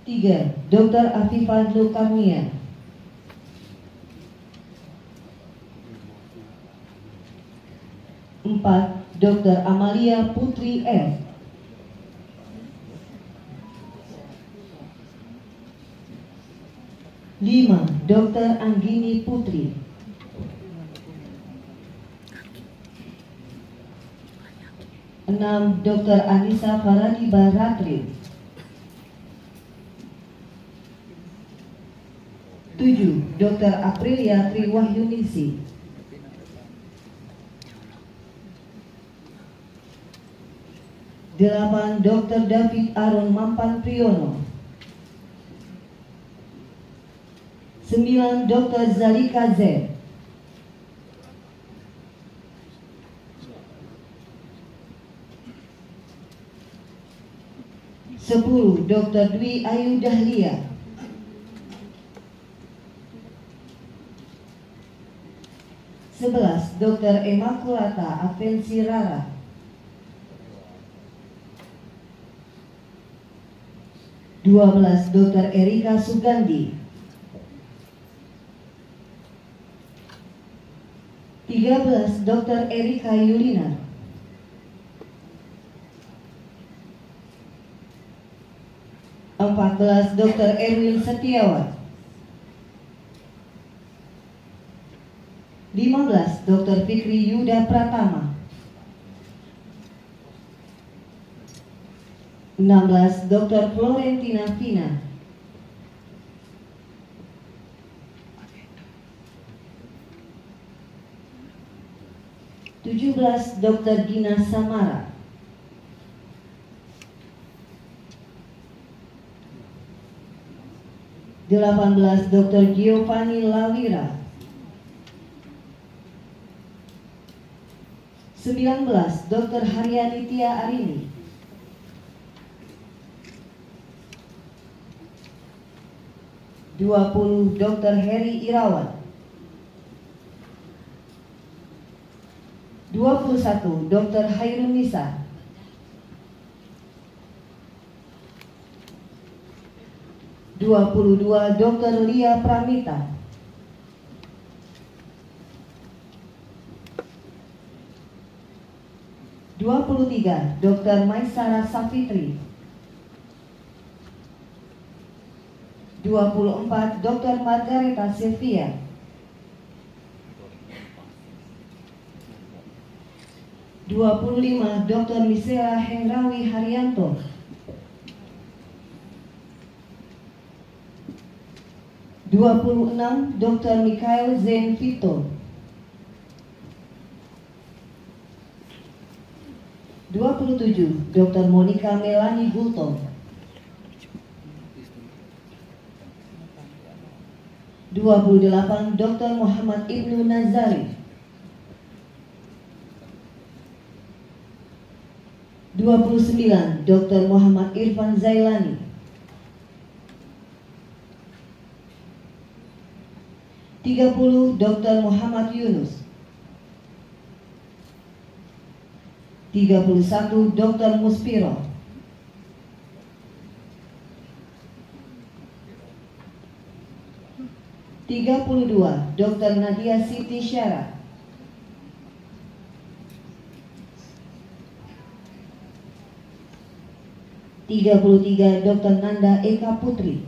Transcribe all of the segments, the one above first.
3. Dr. Afifah Lukarnia. 4. Dr. Amalia Putri F. 5. Dr. Anggini Putri. 6. Dr. Anissa Faradiba Ratri. 7. Dr. Aprilia Triwahyunisi. 8. Dr. David Aron Mampan Priyono. 9. Dr. Zalika Z. 10. Dr. Dwi Ayu Dahlia. 11. Dr. Emakulata Avensi Rara. 12. Dr. Erika Sugandi. 13. Dr. Erika Yulina. 14. Dr. Erwin Setiawan. 15. Dr. Fikri Yuda Pratama. 16. Dr. Florentina Vina. 17. Dr. Gina Samara. 18. Dr. Giovanni Lawira. 19. Dr. Haryani Tia Arini. 20. Dr. Heri Irawan. 21. Dr. Hairun Nisa. 22. Dr. Lia Pramita. 23. Dr. Maisara Safitri. 24. Dr. Margareta Sylvia. 25. Dr. Misera Hendrawi Haryanto. 26. Dr. Mikhail Zain Vito. 27. Dr. Monica Melani Gultom. 28. Dr. Muhammad Ibnu Nazari. 29. Dr. Muhammad Irfan Zailani. 30. Dr. Muhammad Yunus. 31. Dr. Muspiro. 32. Dr. Nadia Siti Syara. 33. Dr. Nanda Eka Putri.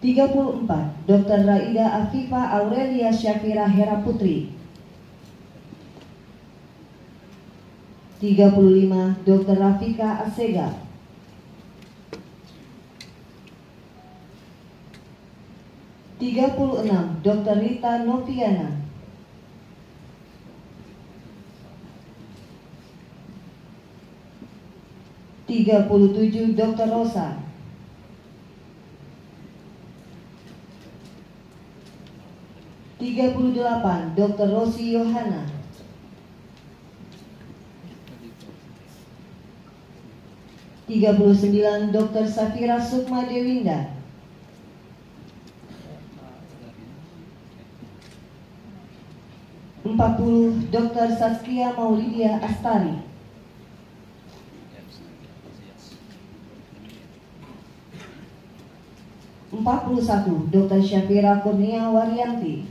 34. Dr. Raida Afifa Aurelia Syafira Hera Putri. 35. Dr. Rafika Asega. 36. Dr. Rita Noviana. 37. Dr. Rosa. 38. Dr. Rosi Yohana. 39. Dr. Safira Sukma Dewinda. 40. Dr. Saskia Maulidia Astari. 41 Dr. Syafira Kurnia Waryanti.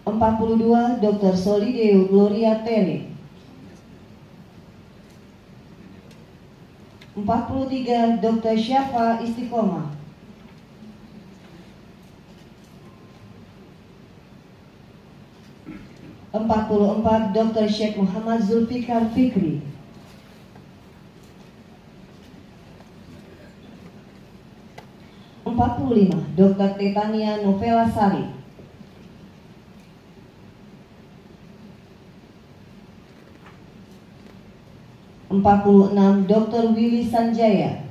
42 Dr. Solideo Gloria Tere. 43 Dr. Syafa Istiqomah. 44 Dr. Syekh Muhammad Zulfikar Fikri. 45 Dr. Tetania Novela Sari. 46 Dr. Willy Sanjaya.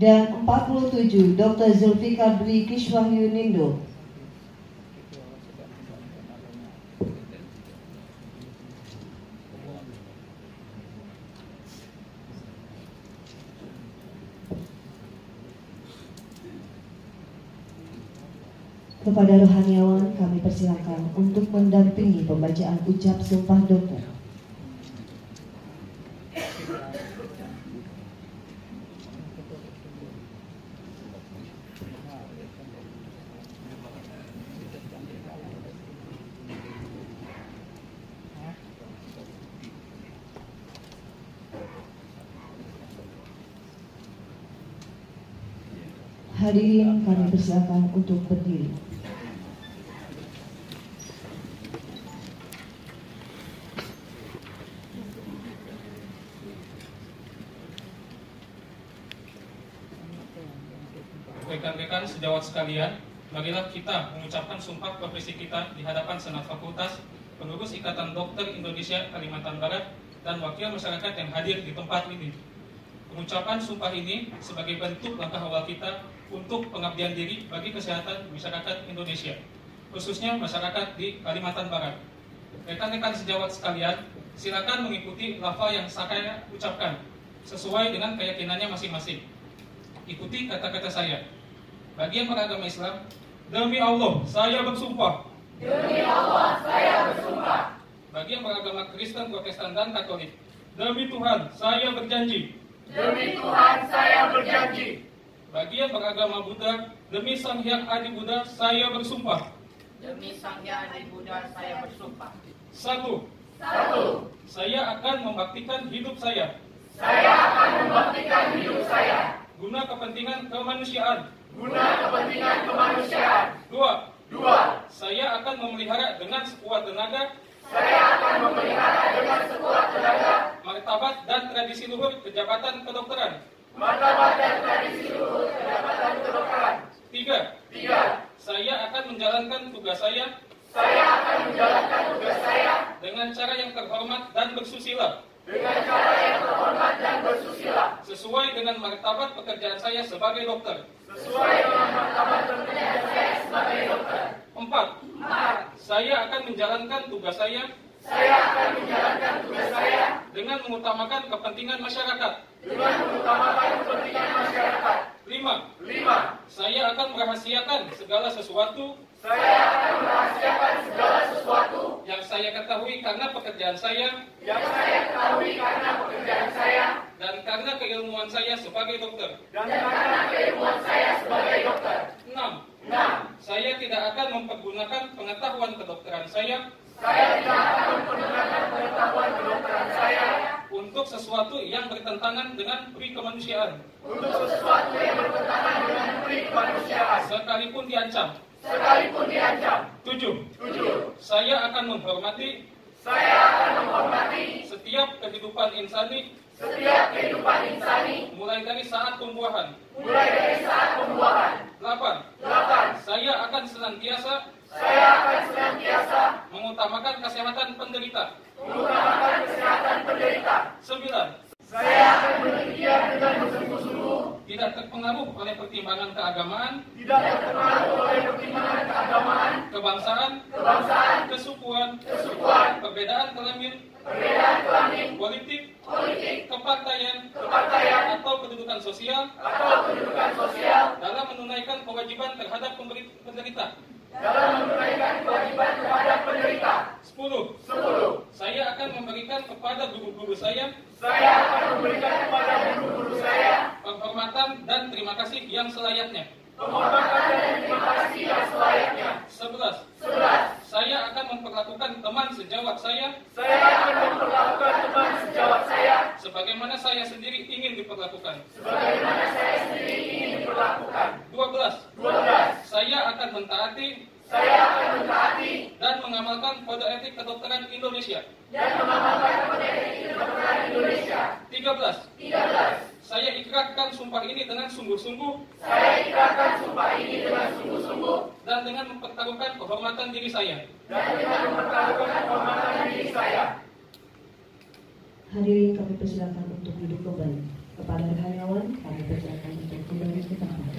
47 Dr. Zulfikar Dwi Kiswahyu Nindo. 'Kepada rohaniawan kami persilakan untuk mendampingi pembacaan ucap sumpah dokter. Hadirin kami persilakan untuk berdiri. Rekan-rekan sejawat sekalian, marilah kita mengucapkan sumpah profesi kita di hadapan Senat Fakultas, pengurus Ikatan Dokter Indonesia Kalimantan Barat, dan wakil masyarakat yang hadir di tempat ini. Pengucapan sumpah ini sebagai bentuk langkah awal kita untuk pengabdian diri bagi kesehatan masyarakat Indonesia, khususnya masyarakat di Kalimantan Barat. Rekan-rekan sejawat sekalian, silakan mengikuti lafal yang saya ucapkan sesuai dengan keyakinannya masing-masing. Ikuti kata-kata saya. Bagi yang beragama Islam, demi Allah, saya bersumpah. Demi Allah, saya bersumpah. Bagi yang beragama Kristen, Protestan, dan Katolik, demi Tuhan, saya berjanji. Demi Tuhan, saya berjanji. Bagi yang beragama Buddha, demi Sang Hyang Adi Buddha, saya bersumpah. Demi Sang Hyang Adi Buddha, saya bersumpah. Satu, saya akan membaktikan hidup saya. Saya akan membaktikan hidup saya Guna kepentingan kemanusiaan. guna kepentingan kemanusiaan. Dua, Dua, saya akan memelihara dengan sekuat tenaga saya akan memelihara dengan sekuat tenaga martabat dan tradisi luhur kejabatan kedokteran. martabat dan tradisi luhur kejabatan kedokteran. Tiga, Tiga, saya akan menjalankan tugas saya saya akan menjalankan tugas saya dengan cara yang terhormat dan bersusila, dengan cara yang terhormat dan bersusila, sesuai dengan martabat pekerjaan saya sebagai dokter. sesuai dengan martabat pekerjaan saya sebagai dokter. Empat, Empat, saya akan menjalankan tugas saya saya akan menjalankan tugas saya dengan mengutamakan kepentingan masyarakat. dengan mengutamakan kepentingan masyarakat. Lima, Lima, saya akan merahasiakan segala sesuatu saya akan merahasiakan segala sesuatu yang saya ketahui karena pekerjaan saya yang saya ketahui karena pekerjaan saya dan karena keilmuan saya sebagai dokter. dan karena keilmuan saya sebagai dokter. Enam, Enam, saya tidak akan mempergunakan pengetahuan kedokteran saya saya tidak akan mempergunakan pengetahuan kedokteran saya untuk sesuatu yang bertentangan dengan pri kemanusiaan, untuk sesuatu yang bertentangan dengan pri kemanusiaan, sekalipun diancam. sekalipun diancam. Tujuh, Tujuh, saya akan menghormati saya akan menghormati setiap kehidupan insani setiap kehidupan insani mulai dari saat pembuahan. mulai dari saat pembuahan. Delapan, Delapan, saya akan senantiasa saya akan senantiasa mengutamakan kesehatan penderita. mengutamakan kesehatan penderita. Sembilan, Saya akan berikhtiar dengan bersungguh-sungguh, tidak terpengaruh oleh pertimbangan keagamaan, tidak terpengaruh oleh pertimbangan keagamaan, kebangsaan, kebangsaan, kesukuan, kesukuan, perbedaan kelamin, perbedaan kelamin, politik, politik, kepartaian, kepartaian, atau kedudukan sosial atau kedudukan sosial dalam menunaikan kewajiban terhadap memberikan kepada guru-guru saya penghormatan dan terima kasih yang selayaknya. penghormatan dan terima kasih yang selayaknya. 11. 11. Saya akan memperlakukan teman sejawat saya Saya akan memperlakukan teman sejawat saya sebagaimana saya sendiri ingin diperlakukan. sebagaimana saya sendiri ingin diperlakukan. 12. 12. Saya akan mentaati Saya akan mentaati dan mengamalkan kode etik kedokteran Indonesia. dan mengamalkan kode etik kedokteran Indonesia. 13. 13. Saya ikrarkan sumpah ini dengan sungguh-sungguh Saya ikrarkan sumpah ini dengan sungguh-sungguh dan dengan mempertaruhkan kehormatan diri saya. dan dengan mempertaruhkan kehormatan diri saya. Hadirin kami persilakan untuk duduk kembali. Kepada rohaniawan kami persilakan untuk kembali ke tempat.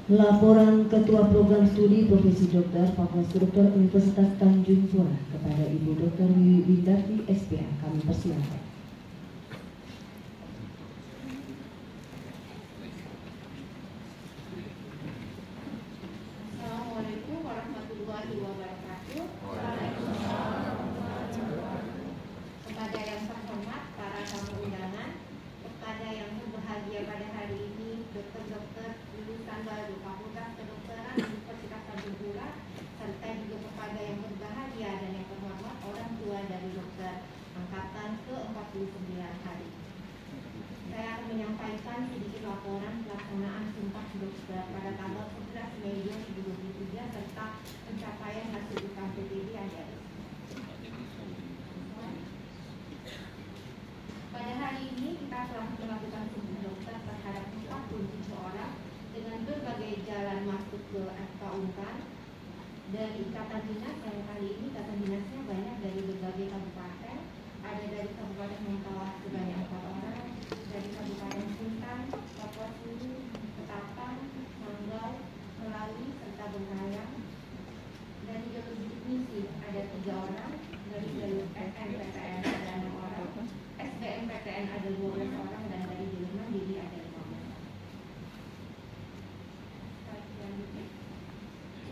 Laporan Ketua Program Studi Profesi Dokter Fakultas Kedokteran Universitas Tanjung Pura kepada Ibu Dr. Wiwi Windarti SPA kami persilakan. Assalamualaikum warahmatullahi wabarakatuh. Kepada yang terhormat para tamu undangan, kepada yang berbahagia pada hari ini, dokter-dokter lulusan baru Fakultas Kedokteran Universitas Tanjung Pura, serta juga kepada yang berbahagia dan yang terhormat orang tua dari dokter angkatan ke-49 hari. Saya akan menyampaikan sedikit laporan pelaksanaan Sumpah Dokter pada tanggal 11 Mei 2023 serta pencapaian hasil UKMPTB yang diatas. Pada hari ini kita telah melakukan Sumpah Dokter terhadap 47 orang dengan berbagai jalan masuk ke FK Unpad. Dari ikatan dinas yang kali ini ikatan dinasnya banyak dari berbagai kabupaten. Ada dari Kabupaten Mentawai sebanyak 4 orang, dari Kabupaten Sintang, Kapuasulu, Ketapang, Manggau, Melawi, serta Bengkayang. Dari jalur bidik misi ada 3 orang, dari jalur SNPTN ada 6 orang, SBMPTN ada 12 orang, dan dari jalur mandiri ada 15 orang.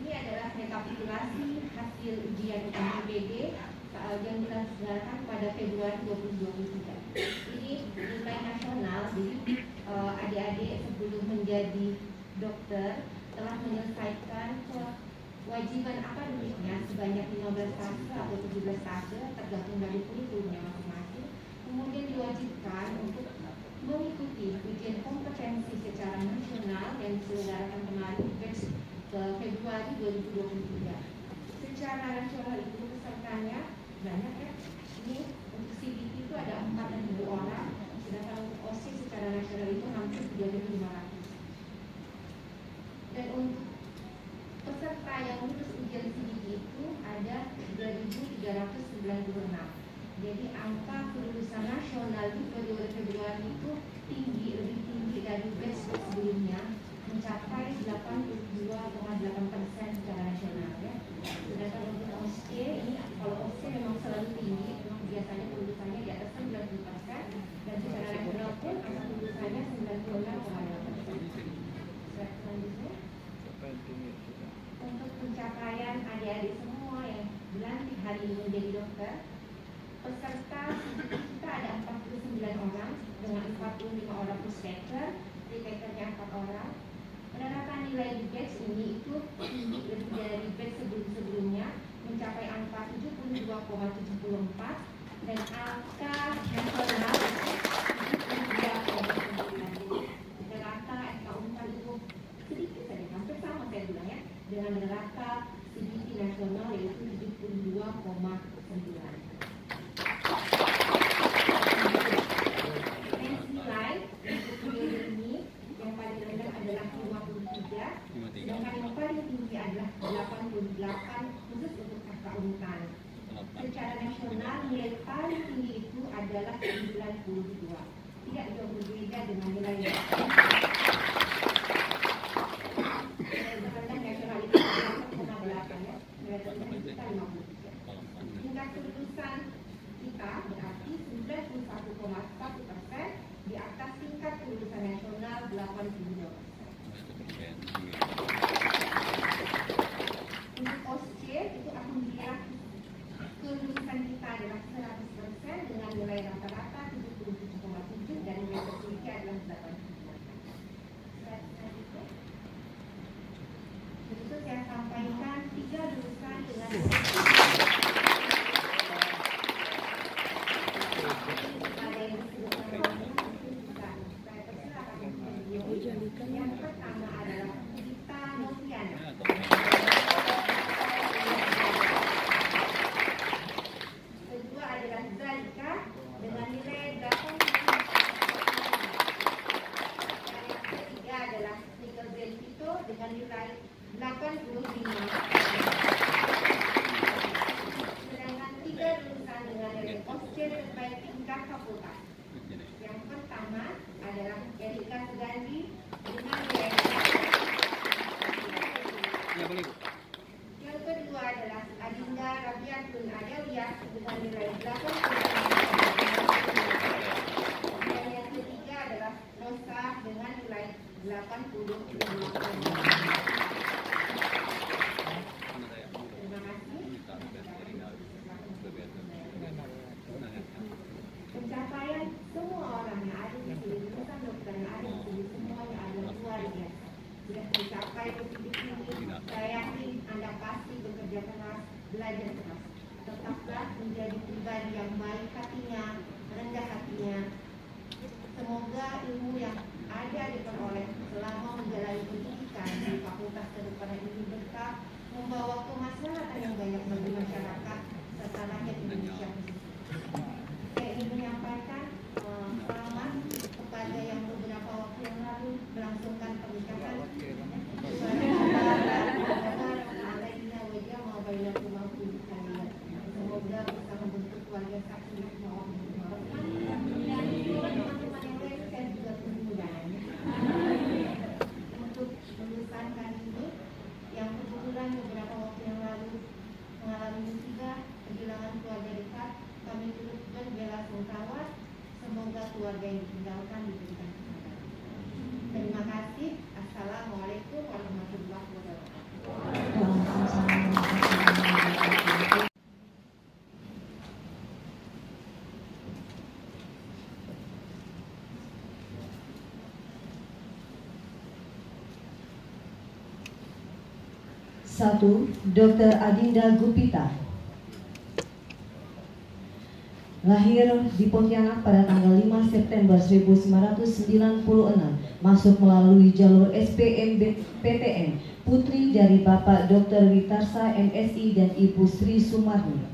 Ini adalah rekapitulasi hasil ujian UKMPTB yang dilaksanakan pada Februari 2023. Ini nilai nasional, jadi adik-adik sebelum menjadi dokter telah menyelesaikan kewajiban akademiknya sebanyak 15 fase atau 17 fase tergantung dari kurikulumnya masing-masing. Kemudian diwajibkan untuk mengikuti ujian kompetensi secara nasional yang diselenggarakan kemarin ke Februari 2023. Secara nasional itu pesertanya banyak ya. Ini untuk CBT itu ada 4.000 orang, sedangkan untuk OSIS secara nasional itu hampir 3.500. Dan untuk peserta yang lulus ujian CBT itu ada 2.396. Jadi angka kelulusan nasional di periode Februari itu tinggi, lebih tinggi dari batch sebelumnya, mencapai 82,8% secara nasional ya. Sedangkan untuk OSC ini, kalau OSC memang selalu tinggi, memang biasanya kelulusannya di atas 90%, dan secara nasional pun angka kelulusannya 96,2%. Selanjutnya, untuk pencapaian adik-adik semua yang dilantik hari ini menjadi dokter, peserta orang pushtaker, retakernya 4 orang. Penerapan nilai rebate ini itu lebih dari rebate sebelumnya mencapai angka 72,74 dan angka nasional 72,9. Rata SK4 itu sedikit saja, hampir sama saya bilang ya, dengan rata CBT nasional yaitu 72,9. Nilai untuk periode ini yang paling rendah adalah 53, sedangkan yang paling tinggi adalah 88 khusus untuk akuntan. Secara nasional nilai paling tinggi itu adalah 92, tidak jauh berbeda dengan nilai yang nasional itu 4,8 ya, nilai terendah kita 53. Tingkat kelulusan kita berarti 91,1% di atas tingkat kelulusan nasional 82%. Untuk OSC itu alhamdulillah kelulusan kita adalah 100% dengan nilai rata-rata 77,7 dan nilai tertinggi adalah 89. Itu saya sampaikan 3 lulusan dengan yang pertama adalah Gita Noviana. Kedua adalah Zalika dengan nilai 8. Dan yang ketiga adalah Nickel Delvito dengan nilai 85. Sedangkan 3 lulusan dengan nilai OSC terbaik tingkat fakultas. Yang pertama adalah Erika Sugandi dengan nilai 8. Yang kedua adalah Adinda Rabiatun Adawiyah dengan nilai 8. Dan yang ketiga adalah Rosa dengan nilai 85. Terima kasih. Pencapaian semua orang yang ada di sini, lulusan dokter yang ada di sini, semuanya adalah luar biasa. Sudah mencapai titik ini, saya yakin Anda pasti bekerja keras, belajar keras. Tetaplah menjadi pribadi yang baik hatinya, rendah hatinya. Semoga ilmu yang ada diperoleh selama menjalani pendidikan di Fakultas Kedokteran ini berkah membawa kemaslahatan yang banyak bagi masyarakat serta rakyat Indonesia. Saya ingin menyampaikan selamat kepada yang beberapa waktu yang lalu melangsungkan pernikahan. Semoga bisa membentuk keluarga sakinah mawaddah. Dan teman-teman yang lain saya juga mudah-mudahan. Untuk lulusan kali ini yang kebetulan beberapa waktu yang lalu mengalami musibah kehilangan keluarga dekat, kami turut berbela-sungkawa. Semoga keluarga yang ditinggalkan diberikan kesabaran. Terima kasih. Assalamualaikum warahmatullahi wabarakatuh. Satu, Dr. Adinda Gupita. Lahir di Pontianak pada tanggal 5 September 1996, masuk melalui jalur SBMPTN, putri dari Bapak Dr. Witarsa MSI dan Ibu Sri Sumarni.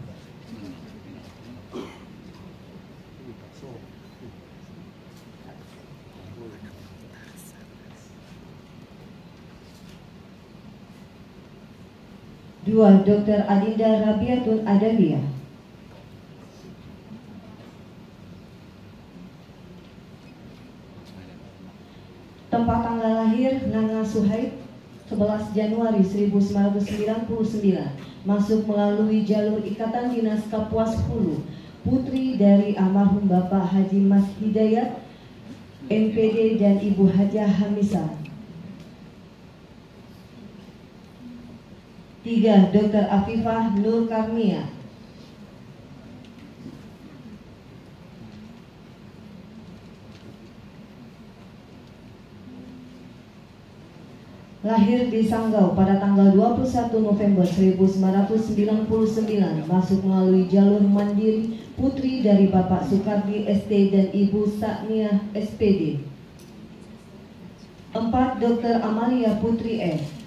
Dua, Dr. Adinda Rabiatun Adawiyah. Tempat tanggal lahir Nana Suhaib 11 Januari 1999, masuk melalui jalur Ikatan Dinas Kapuas Hulu, putri dari almarhum Bapak Haji Mas Hidayat MPD dan Ibu Hajah Hamisah. 3, Dr. Afifah Nur Karnia. Lahir di Sanggau pada tanggal 21 November 1999, masuk melalui jalur mandiri, putri dari Bapak Soekardi ST dan Ibu Sakniah SPD. 4. Dr. Amalia Putri S.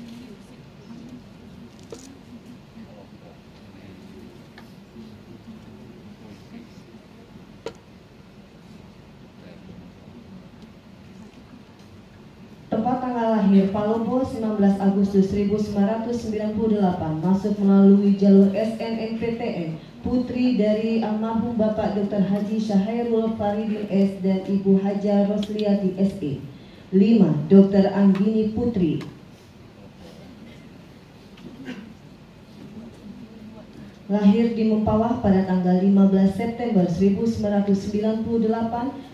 Tempat tanggal lahir Palopo 19 Agustus 1998, masuk melalui jalur SNMPTN, putri dari almarhum Bapak Dr. Haji Syahairul Faridin S dan Ibu Haja Rosliati SE. 5. Dr. Anggini Putri. Lahir di Mempawah pada tanggal 15 September 1998,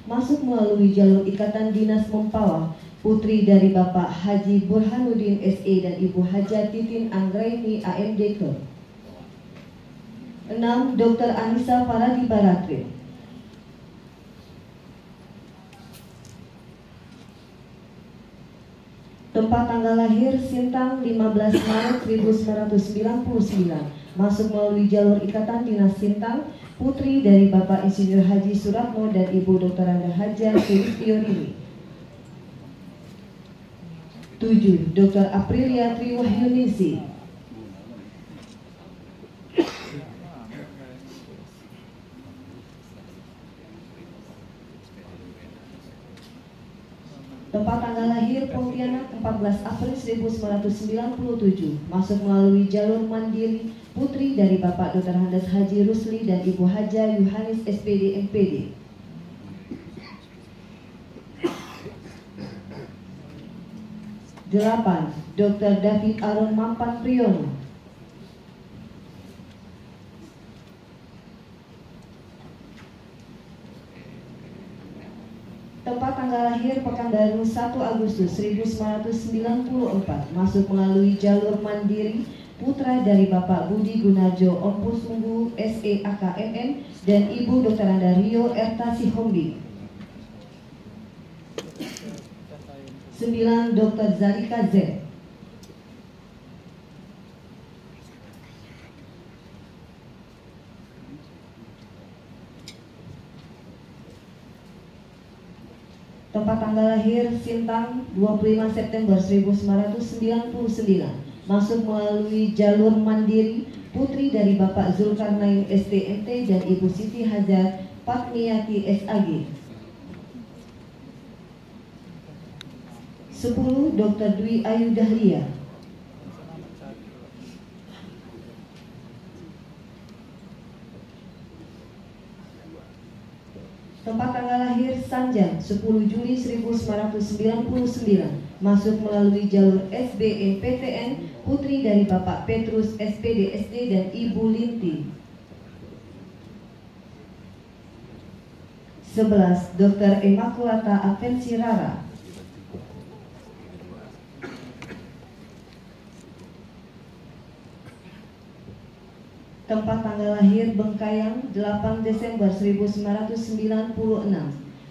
masuk melalui jalur Ikatan Dinas Mempawah, putri dari Bapak Haji Burhanuddin SE dan Ibu Haja Titin Anggraini AMDK. 6. Dr. Anissa Faradi Baratri. Tempat tanggal lahir Sintang 15 Maret 1999, masuk melalui jalur Ikatan Dinas Sintang, putri dari Bapak Insinyur Haji Suratmo dan Ibu Dr. Anda Haja Sulistiyoni. 7. Dr. Aprilia Triwahyuningsi. Tempat tanggal lahir Pontianak 14 April 1997, masuk melalui jalur mandiri, putri dari Bapak Dr. Handes Haji Rusli dan Ibu Haja Yohanis SPD MPD. 8. Dr. David Aron Mampan Priyono. Tempat tanggal lahir Pekanbaru 1 Agustus 1994, masuk melalui jalur mandiri, putra dari Bapak Budi Gunarjo Ompusunggu SE AKMM dan Ibu Dr. Anda Rio Erta Sihombi. 9. Dr. Zalika Z. Tempat tanggal lahir Sintang 25 September 1999, masuk melalui jalur mandiri, putri dari Bapak Zulkarnain STMT dan Ibu Siti Hajar Fatmiyati SAG. 10. Dr. Dwi Ayu Dahlia. Tempat tanggal lahir Sanjang 10 Juli 1999, masuk melalui jalur SBMPTN, putri dari Bapak Petrus SPD SD dan Ibu Linti. 11. Dr. Immaculata Avensi Rara. Tempat tanggal lahir Bengkayang 8 Desember 1996,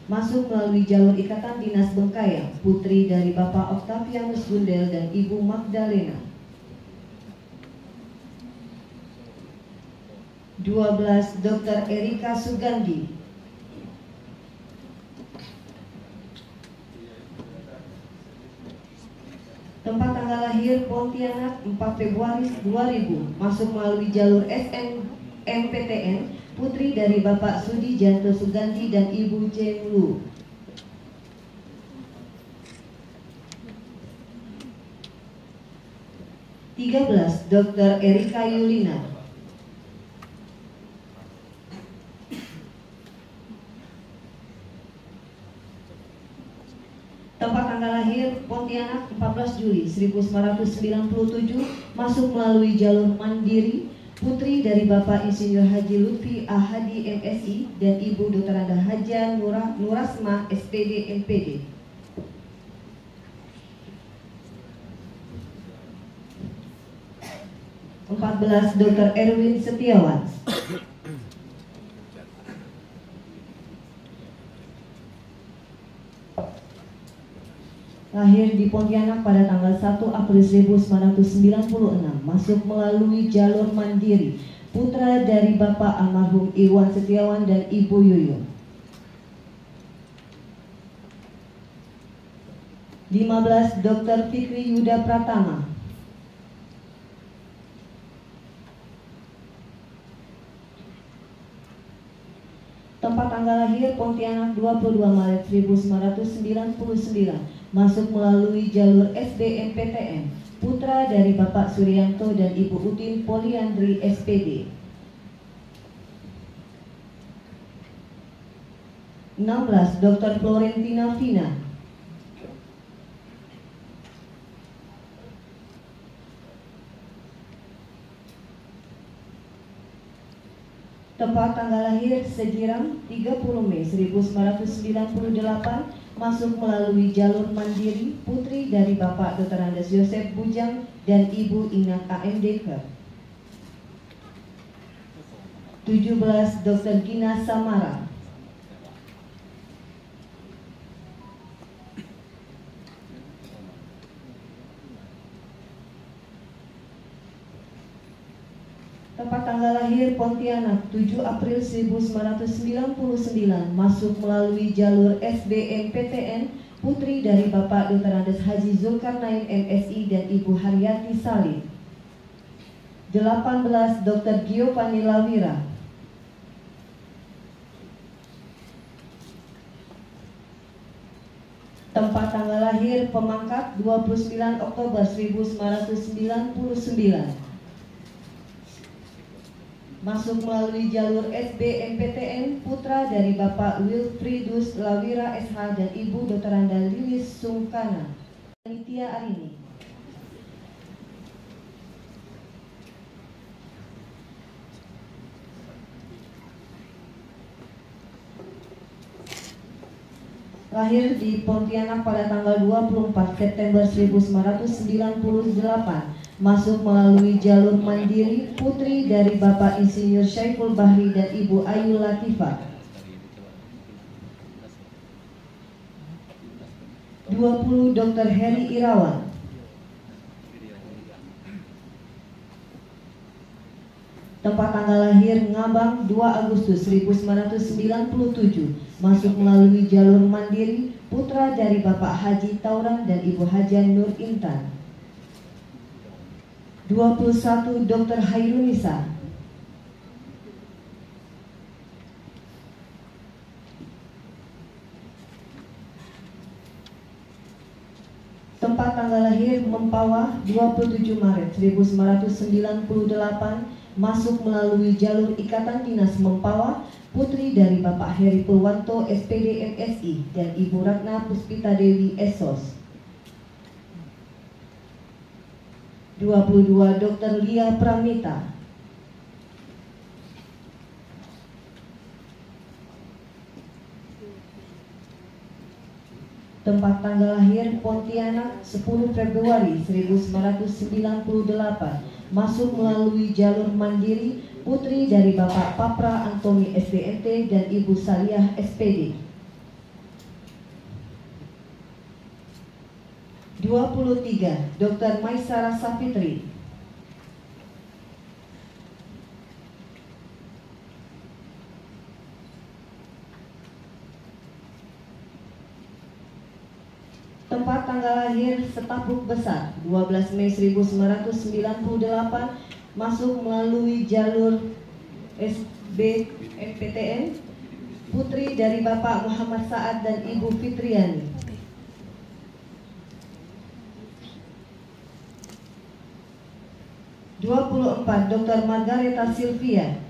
masuk melalui jalur Ikatan Dinas Bengkayang, putri dari Bapak Octavianus Gundel dan Ibu Magdalena. 12. Dr. Erika Sugandi. Tempat tanggal lahir Pontianak 4 Februari 2000, masuk melalui jalur SNMPTN, putri dari Bapak Sudi Janto Sugandi dan Ibu Chen Lu. 13. Dr. Erika Yulina. Tempat tanggal lahir Pontianak 14 Juli 1997, masuk melalui jalur mandiri, putri dari Bapak Insinyur Haji Lutfi Ahadi MSI dan Ibu Dr. Anda Haja Nurasma SPD MPD. 14. Dr. Erwin Setiawan. Lahir di Pontianak pada tanggal 1 April 1996, masuk melalui jalur mandiri, putra dari Bapak almarhum Iwan Setiawan dan Ibu Yuyun. 15. Dr. Fikri Yuda Pratama. Tempat tanggal lahir Pontianak 22 Maret 1999, masuk melalui jalur SBMPTN, putra dari Bapak Suryanto dan Ibu Utin Poliandri SPD. 16. Dr. Florentina Vina. Tempat tanggal lahir Sejiram 30 Mei 1998, masuk melalui jalur mandiri, putri dari Bapak Dr. Andes Yosef Bujang dan Ibu Inak A.M. Deker. 17. Dr. Gina Samara. Tempat tanggal lahir Pontianak 7 April 1999, masuk melalui jalur SBMPTN, putri dari Bapak Dr. Andes Haji Zulkarnain MSI dan Ibu Haryati Salim. 18. Dr. Giovanni Lawira. Tempat tanggal lahir Pemangkat 29 Oktober 1999, masuk melalui jalur SBMPTN, putra dari Bapak Wilfridus Lawira SH dan Ibu Dr. Anda Lilis Sungkana. Panitia Arini. Lahir di Pontianak pada tanggal 24 September 1998, masuk melalui jalur mandiri, putri dari Bapak Insinyur Syaiful Bahri dan Ibu Ayu Latifah. 20. Dr. Heri Irawan. Tempat tanggal lahir Ngabang 2 Agustus 1997, masuk melalui jalur mandiri, putra dari Bapak Haji Tauran dan Ibu Hajan Nur Intan. 21. Dr. Hairunisa. Tempat tanggal lahir Mempawah 27 Maret 1998, masuk melalui jalur Ikatan Dinas Mempawah, putri dari Bapak Heri Purwanto SPD MSI dan Ibu Ratna Puspita Dewi Esos. 22. Dr. Lia Pramita. Tempat tanggal lahir Pontianak 10 Februari 1998, masuk melalui jalur mandiri, putri dari Bapak Papra Antoni SDNT dan Ibu Saliah SPD. 23. Dr. Maisara Safitri. Tempat tanggal lahir Setapuk Besar 12 Mei 1998, masuk melalui jalur SBMPTN, putri dari Bapak Muhammad Saad dan Ibu Fitriani. 24. Dr. Margareta Silvia.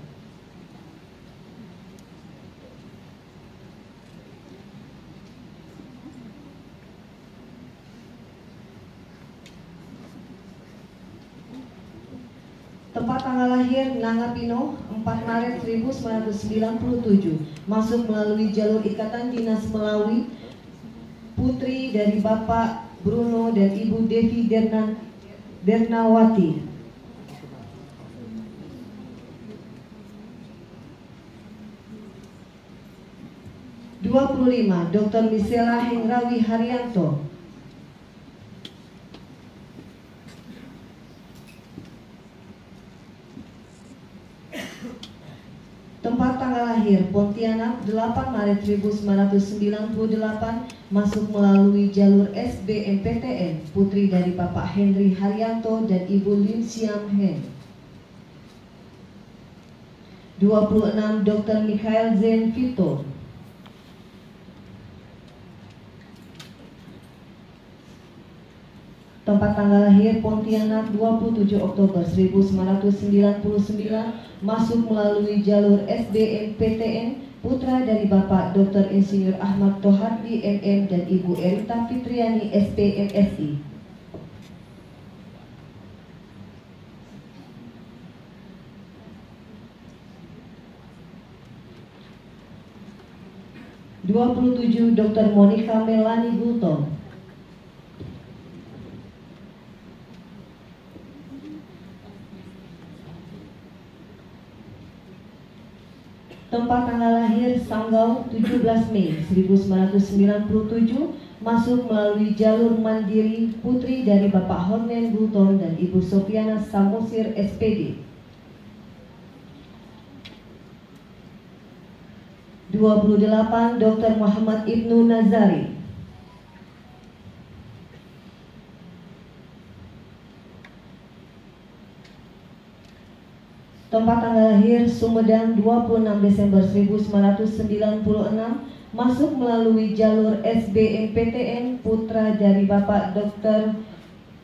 Tempat tanggal lahir Nangapino 4 Maret 1997, masuk melalui jalur Ikatan Dinas Melawi, putri dari Bapak Bruno dan Ibu Devi Dernawati. 25. Dr. Misela Hengrawi Haryanto. lahir Pontianak 8 Maret 1998, masuk melalui jalur SBMPTN, putri dari Bapak Henry Haryanto dan Ibu Lim Siam Hen. 26 Dr. Michael Zen Vito. Tempat tanggal lahir Pontianak 27 Oktober 1999, masuk melalui jalur SBMPTN, putra dari Bapak Dr. Insinyur Ahmad Tohardi MM dan Ibu Erita Fitriani SPMSI. (27) Dr. Monica Melani Gultom. Tempat tanggal lahir Sanggau 17 Mei 1997, masuk melalui jalur mandiri, putri dari Bapak Hornen Gultom dan Ibu Sofiana Samosir SPD. 28 Dr. Muhammad Ibnu Nazari. Tempat tanggal lahir Sumedang 26 Desember 1996, masuk melalui jalur SBMPTN, putra dari Bapak Dr.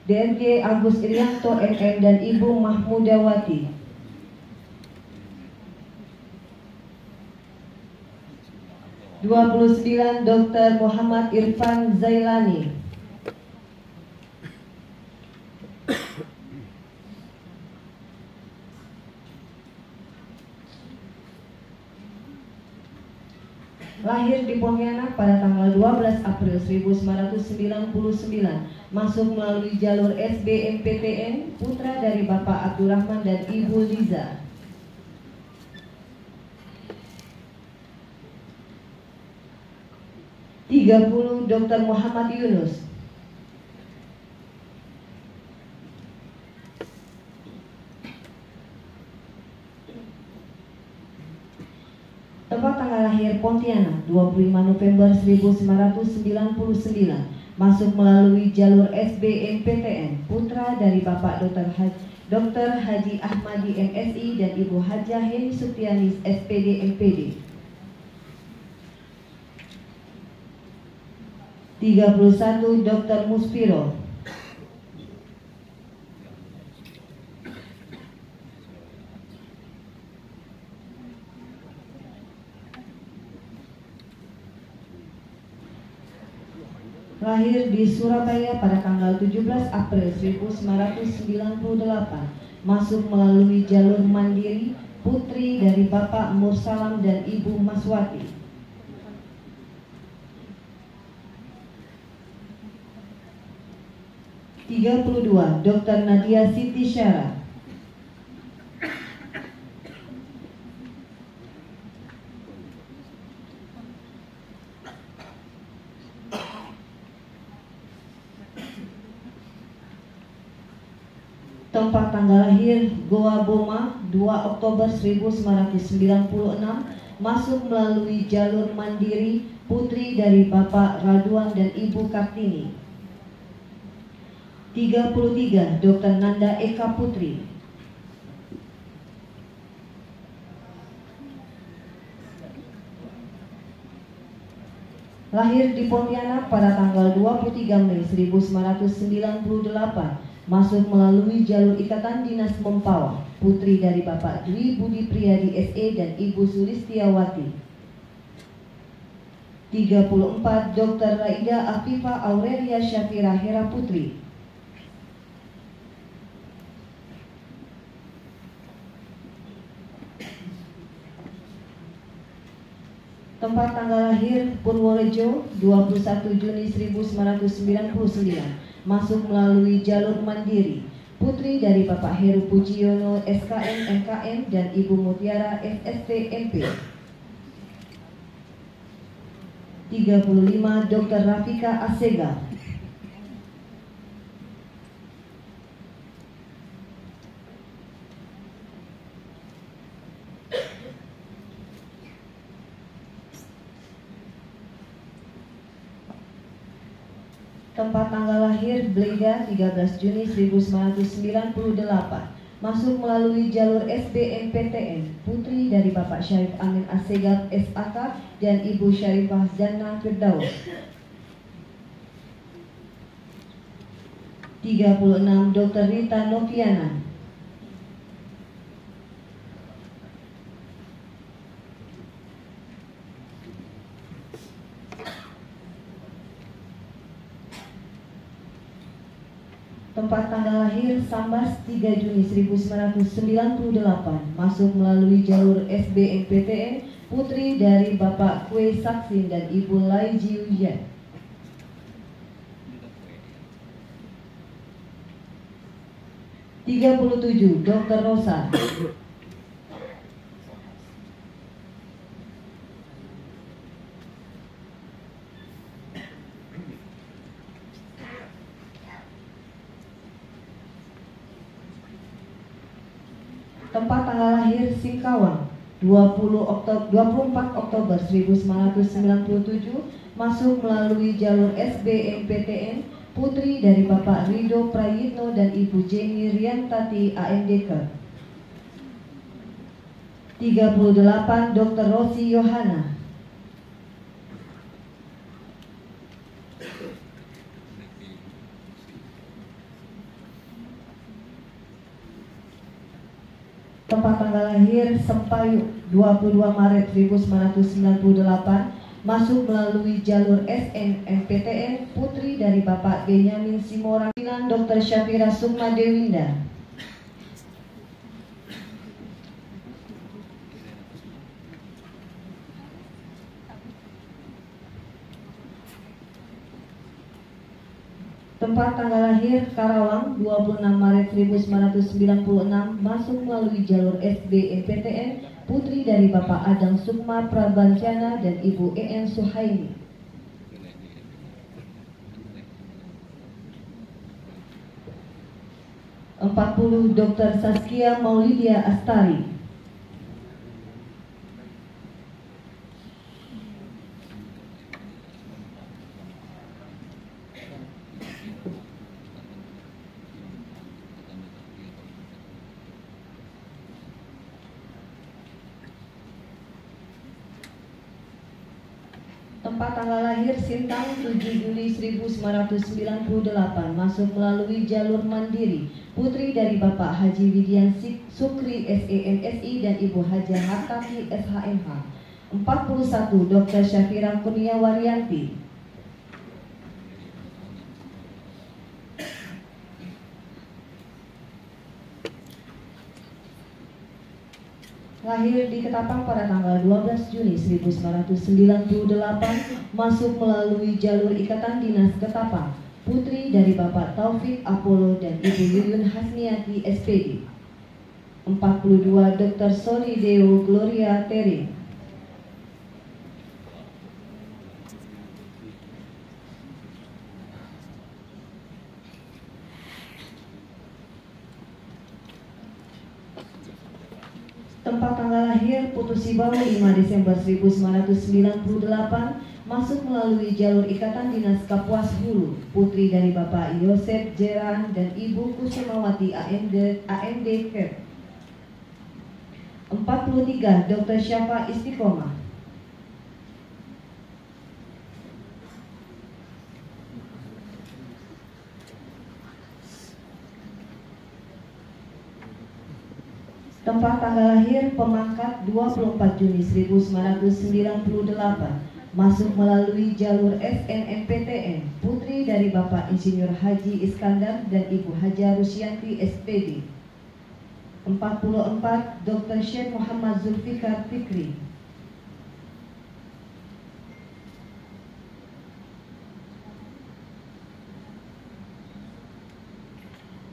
DRG Agus Irianto MM dan Ibu Mahmudawati. 29 Dr. Muhammad Irfan Zailani. Lahir di Pontianak pada tanggal 12 April 1999, masuk melalui jalur SBMPTN, putra dari Bapak Abdurrahman dan Ibu Liza. 30 Dr. Muhammad Yunus. Tempat tanggal lahir Pontianak 25 November 1999, masuk melalui jalur SBMPTN, putra dari Bapak Dr. Haji Ahmadi MSI dan Ibu Hajah Heni Supianis SPD MPD. 31 Dr. Muspiro. Lahir di Surabaya pada tanggal 17 April 1998, masuk melalui jalur mandiri, putri dari Bapak Mursalam dan Ibu Maswati. 32 Dr. Nadia Siti Syara. Tempat tanggal lahir Goa Boma 2 Oktober 1996, masuk melalui jalur mandiri, putri dari Bapak Raduan dan Ibu Kartini. 33 Dr. Nanda Eka Putri. Lahir di Pontianak pada tanggal 23 Mei 1998, masuk melalui jalur ikatan dinas Mempawah, putri dari Bapak Dwi Budi Priyadi SE dan Ibu Sulistiawati. 34 Dr. Raida Afifa Aurelia Syafira Hera Putri. Tempat tanggal lahir Purworejo 21 Juni 1999, masuk melalui jalur mandiri, putri dari Bapak Heru Pujiono SKM MKM dan Ibu Mutiara SST MP. 35 Dr. Rafika Asega. Tempat tanggal lahir Blega 13 Juni 1998. Masuk melalui jalur SBMPTN, putri dari Bapak Syarif Amin Assegaf SAK dan Ibu Syarifah Jannah Firdaus. 36 Dr. Rita Noviana. Tempat tanggal lahir Sambas 3 Juni 1998. Masuk melalui jalur SBMPTN, putri dari Bapak Kue Saksin dan Ibu Lai Jiuyan. 37 Dr. Rosa. Tempat tanggal lahir Singkawang 24 Oktober 1997. Masuk melalui jalur SBMPTN, putri dari Bapak Rido Prayitno dan Ibu Jenny Riantati AMDK. 38 Dr. Rosi Yohana. Tempat tanggal lahir Sempayu 22 Maret 1998. Masuk melalui jalur SNMPTN, putri dari Bapak Benyamin Simorang. Dr. Syafira Sukma Dewinda. Tempat tanggal lahir Karawang 26 Maret 1996. Masuk melalui jalur SBMPTN, putri dari Bapak Adang Sukma Prabancana dan Ibu EN Suhaimi. 40 Dr. Saskia Maulidia Astari. Tempat tanggal lahir Sintang 7 Juli 1998. Masuk melalui jalur mandiri, putri dari Bapak Haji Widian Sukri SEMSI dan Ibu Haja Hartati SHMH. 41 Dr. Syafira Kurniawaryanti. Lahir di Ketapang pada tanggal 12 Juni 1998. Masuk melalui jalur Ikatan Dinas Ketapang, putri dari Bapak Taufik Apollo dan Ibu Yuyun Hasniati SPD. 42 Dr. Solideo Gloria Teri. Tempat tanggal lahir Putu Sibau 5 Desember 1998. Masuk melalui jalur Ikatan Dinas Kapuas Hulu, putri dari Bapak Yosef Jeran dan Ibu Kusumawati AMD Kep. 43 Dr. Syafa Istiqomah. Tempat tanggal lahir Pemangkat 24 Juni 1998. Masuk melalui jalur SNMPTN, putri dari Bapak Insinyur Haji Iskandar dan Ibu Haja Rusyanti SPD. 44 Dr. Syekh Muhammad Zulfikar Fikri.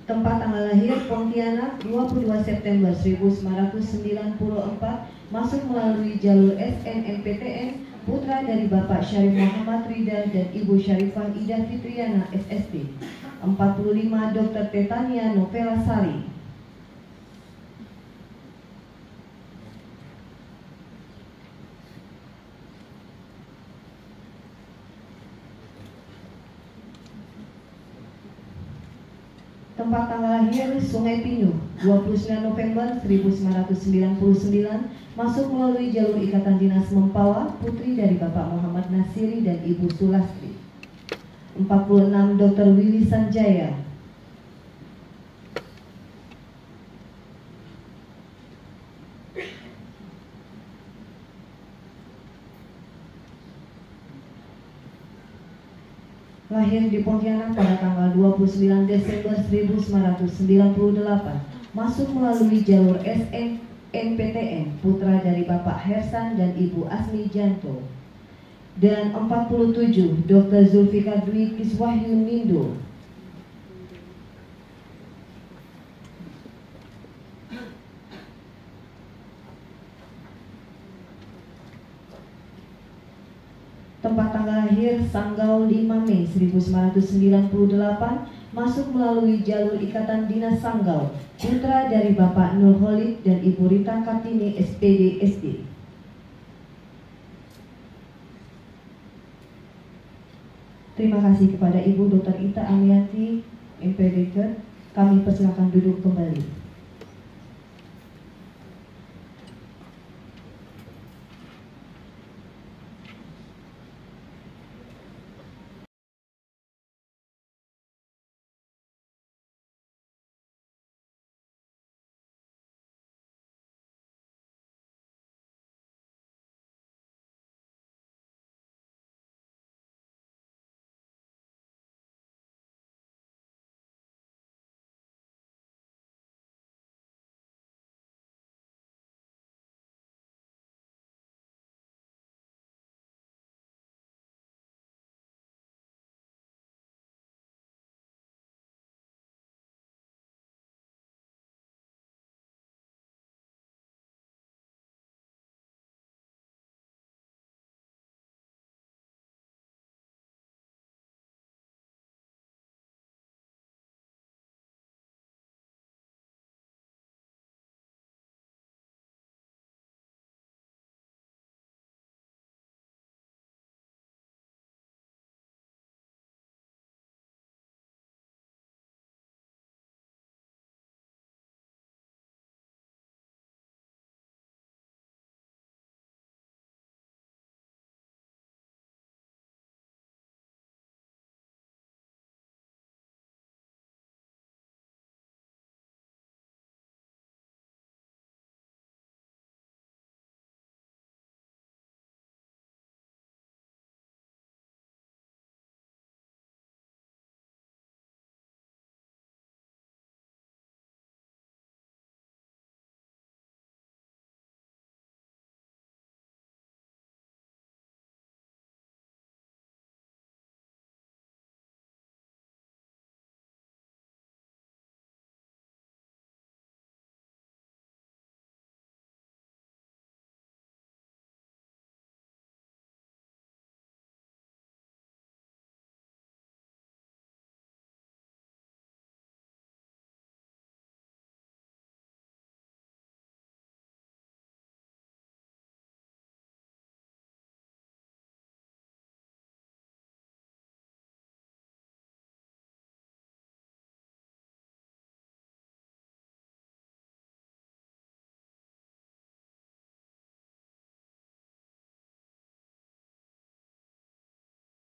Tempat tanggal lahir Pontianak 22 September 1994. Masuk melalui jalur SNMPTN, putra dari Bapak Syarif Muhammad Rida dan Ibu Syarifah Ida Fitriana SST. 45 Dr. Tetania Novela Sari. Tempat tanggal lahir Sungai Pinyu 29 November 1999, masuk melalui jalur ikatan dinas Mempawah, putri dari Bapak Muhammad Nasiri dan Ibu Sulastri. 46 Dr. Willy Sanjaya. Lahir di Pontianak pada tanggal 29 Desember 1998, masuk melalui jalur SNMPTN, putra dari Bapak Hersan dan Ibu Asmi Janto. Dan 47 Dr. Zulfikar Dwi Kiswahyu Nindo. Tempat tanggal lahir Sanggau 5 Mei 1998, masuk melalui jalur ikatan dinas Sanggau, putra dari Bapak Nur Holid dan Ibu Rita Kartini SPD SD. Terima kasih kepada Ibu Dr. Ita Amianti, MPD. Kami persilakan duduk kembali.